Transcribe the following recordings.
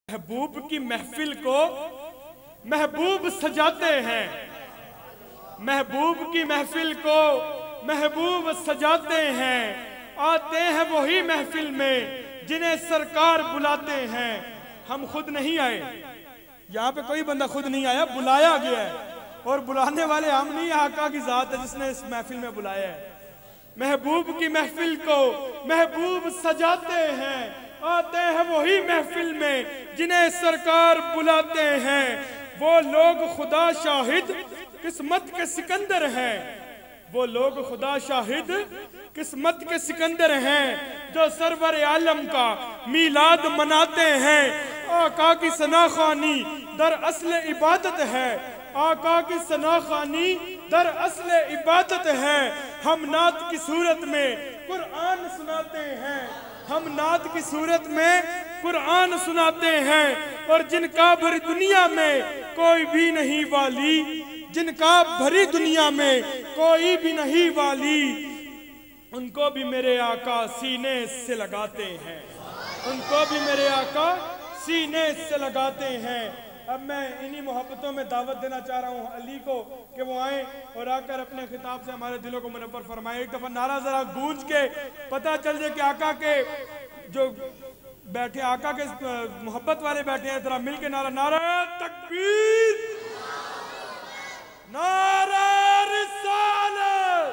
महबूब की महफिल को महबूब सजाते हैं, महबूब की महफिल को महबूब सजाते हैं। आते हैं वही महफिल में जिन्हें सरकार बुलाते हैं। हम खुद नहीं आए, यहाँ पे कोई बंदा खुद नहीं आया, बुलाया गया है। और बुलाने वाले हम नहीं, आका की जात है जिसने इस महफिल में बुलाया है। महबूब की महफिल को महबूब सजाते हैं। आते हैं वही महफिल में जिन्हें सरकार बुलाते हैं। वो लोग खुदा शाहिद किस्मत के सिकंदर हैं। वो लोग खुदा शाहिद किस्मत के सिकंदर हैं जो सरवर आलम का मीलाद मनाते हैं। आका की सनाखानी दर असल इबादत है। आका की सनाखानी दर असल इबादत है। हम नात की सूरत में कुरान सुनाते हैं। हम नात की सूरत में कुरान सुनाते हैं। और जिनका भरी दुनिया में कोई भी नहीं वाली, जिनका भरी दुनिया में कोई भी नहीं वाली, उनको भी मेरे आका सीने से लगाते हैं। उनको भी मेरे आका सीने से लगाते हैं। अब मैं इन्हीं मोहब्बतों में दावत देना चाह रहा हूँ अली को कि वो आए और आकर अपने खिताब से हमारे दिलों को मुनव्वर फरमाए। एक दफा नारा जरा गूंज के पता चल जाए कि आका के जो बैठे, आका के मोहब्बत वाले बैठे हैं, जरा मिल के नारा, नारा तकबीर, नारा रिसालत।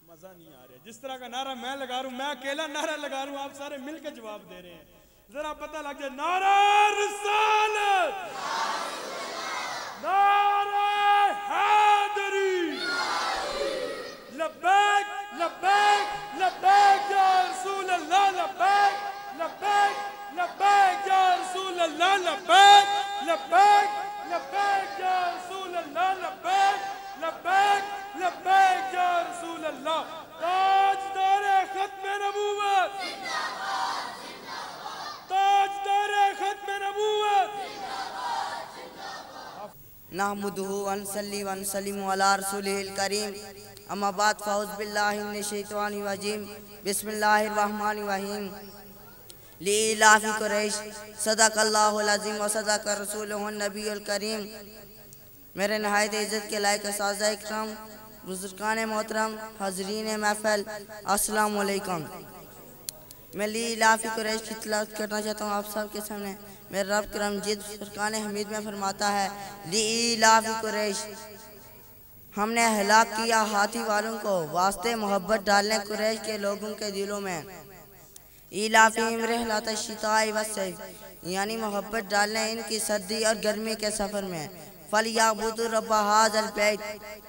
मजा नहीं आ रहा जिस तरह का नारा मैं लगा रहा हूं, मैं अकेला नारा लगा रहा हूं, आप सारे मिलकर जवाब दे रहे हैं। जरा पता लग जाए, नारा रिसालत, नारा हैदरी, लब्बैक लब्बैक लब्बैक या रसूल अल्लाह, लब्बैक लब्बैक लब्बैक या रसूल अल्लाह, लब्बैक लब्बैक लब्बैक या रसूल अल्लाह, लब्बैक लब्बैक लब्बैक या रसूल अल्लाह। ताजदारे खत्म नबूवत, ताजदारे खत्म नबूवत। नहमदुहु व नसल्ली व नसल्लिमु अला रसूलिहिल करीम। अम्मा बाद फ़अऊज़ु बिल्लाहि मिनश शैतानिर रजीम। बिस्मिल्लाहिर रहमानिर रहीम। लिइलाफ़ि कुरैश सदक़ल्लाहुल अज़ीम व सदक़ रसूलुहुन नबियुल करीम। मेरे नहायत इज़्ज़त के लायक साज़ा इकराम, बुज़ुर्गान मोहतरम, हाज़रीन महफ़िल, अस्सलामु अलैकुम। मैं लिइलाफ़ि कुरैश की तिलावत करना चाहता हूँ आप सब के सामने। मेरे रब करम जिद फुरक़ान हमीद में फरमाता है, लिइलाफ़ि कुरैश, हमने हलाक किया हाथी वालों को वास्ते मोहब्बत डालने कुरैश के लोगों के दिलों में। इलाफ़िहिम रिहलत शिताई वस्सैफ, यानी मोहब्बत डालने इनकी सर्दी और गर्मी के सफ़र में। फलियाबुदु रब्ब हाज़ल बैत,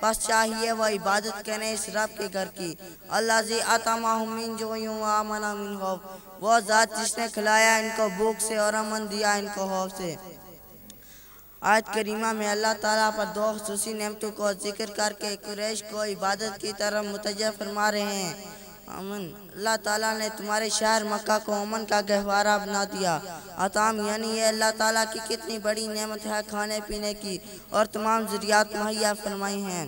बस चाहिए वह इबादत करें इस रब के घर की। अल्लाज़ी अतमाहुम मिन जुइन व आमना मिन खौफ, वो ज़ात जिसने खिलाया इनको भूख से और अमन दिया इनको खौफ से। आयत करीमा में अल्लाह ताला पर दो ख़ुसूसी नेमतों को जिक्र करके कुरैश को इबादत की तरफ मुतवज्जह फरमा रहे हैं। अमन, अल्लाह ताला ने तुम्हारे शहर मक्का को अमन का गहवारा बना दिया। अताम यानी ये अल्लाह ताला की कितनी बड़ी नेमत है खाने पीने की, और तमाम ज़रियात मुहैया फरमाई हैं।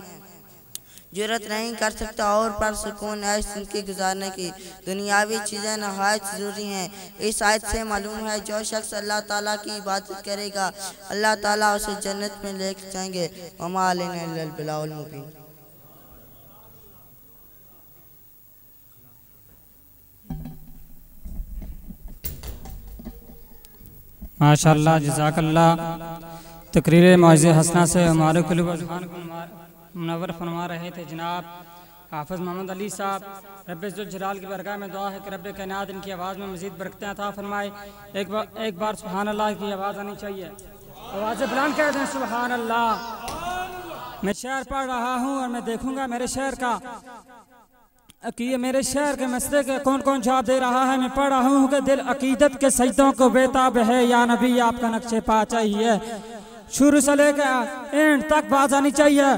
जुर्रत नहीं कर सकता और पर सुकून ऐश जिंदगी गुजारने की। दुनियावी चीज़ें नहायत ज़रूरी हैं। इस आयत से मालूम है जो शख्स अल्लाह ताला की इबादत करेगा अल्लाह ताला उसे जन्नत में लेकर जाएंगे। वमा अलैना इल्लल बलागुल मुबीन। माशाअल्लाह, जज़ाकल्लाह। तकरीर मौज़े हसना से हमारे क़ुल्ब व ज़ुबान को मुनव्वर फरमा रहे थे जनाब हाफ़िज़ मोहम्मद अली साहब। रब्बे ज़ुल जलाल की बरगाह में दुआ है कि रब्बे कायनात इनकी आवाज़ में मज़ीद बरकतें अता फरमाए। एक बार सुभान अल्लाह की आवाज़ आनी चाहिए। आवाज़ बुलंद कर दें, सुभान अल्लाह। मैं शेर पढ़ रहा हूँ और मैं देखूँगा मेरे शेर का कि ये मेरे शहर के मसले के कौन कौन जवाब दे रहा है। मैं पढ़ रहा हूँ कि दिल अकीदत के सजदों को बेताब है, या नबी आपका नक्शे पा चाहिए। शुरू से लेकर एंड तक बात आनी चाहिए।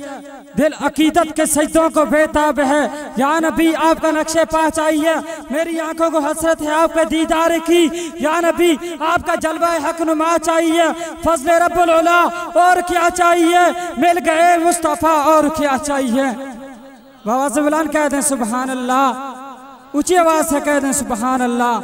दिल अकीदत के सजदों को बेताब है, या नबी आपका नक्शे पा चाहिए। मेरी आंखों को हसरत है आपके दीदार की, या नबी आपका जलवा हक नुमा चाहिए। फजल रब्बुल उला और क्या चाहिए, मिल गए मुस्तफ़ा और क्या चाहिए। बाबा से बुलंद कह दें सुभान अल्लाह, ऊंची आवाज से कह दें सुभान अल्लाह।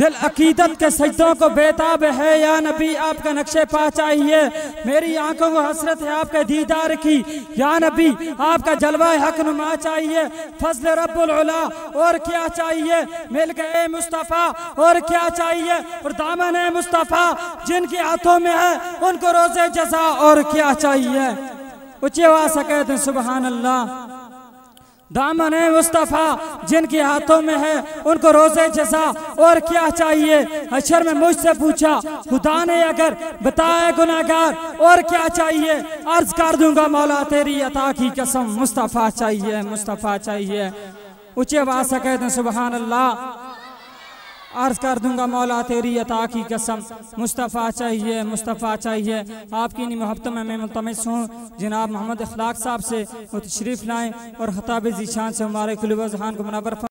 दिल अकीदत के सजदों को बेताब है या नबी आपका नक्शे पा चाहिए। मेरी आंखों को हसरत है आपके दीदार की या नबी आपका जलवा हक नुमा चाहिए। फजल रब्बुल उला और क्या चाहिए, मिल गए मुस्तफ़ा और क्या चाहिए, और दामन है मुस्तफ़ा जिनके हाथों में है उनको रोज़े जज़ा और क्या चाहिए। ऊंची आवाज़ से कहते हैं सुभान अल्लाह। दामन है मुस्तफ़ा जिनके हाथों में है उनको रोज़े जज़ा और क्या चाहिए। हशर में मुझसे पूछा खुदा ने अगर बताया गुनाहगार और क्या चाहिए, अर्ज कर दूंगा मौला तेरी अता की कसम मुस्तफ़ा चाहिए, मुस्तफ़ा चाहिए। ऊंची आवाज़ से कहते हैं सुभान अल्लाह। अर्ज कर दूंगा मौला तेरी अता की कसम मुस्तफ़ा चाहिए, मुस्तफ़ा चाहिए। आपकी इन मोहब्बतों में मैं मुल्तमस हूँ जनाब मोहम्मद अखलाक साहब से वो तशरीफ़ लाएँ और खताब ज़ीशान से हमारे कुल्ब ज़हान को मुनव्वर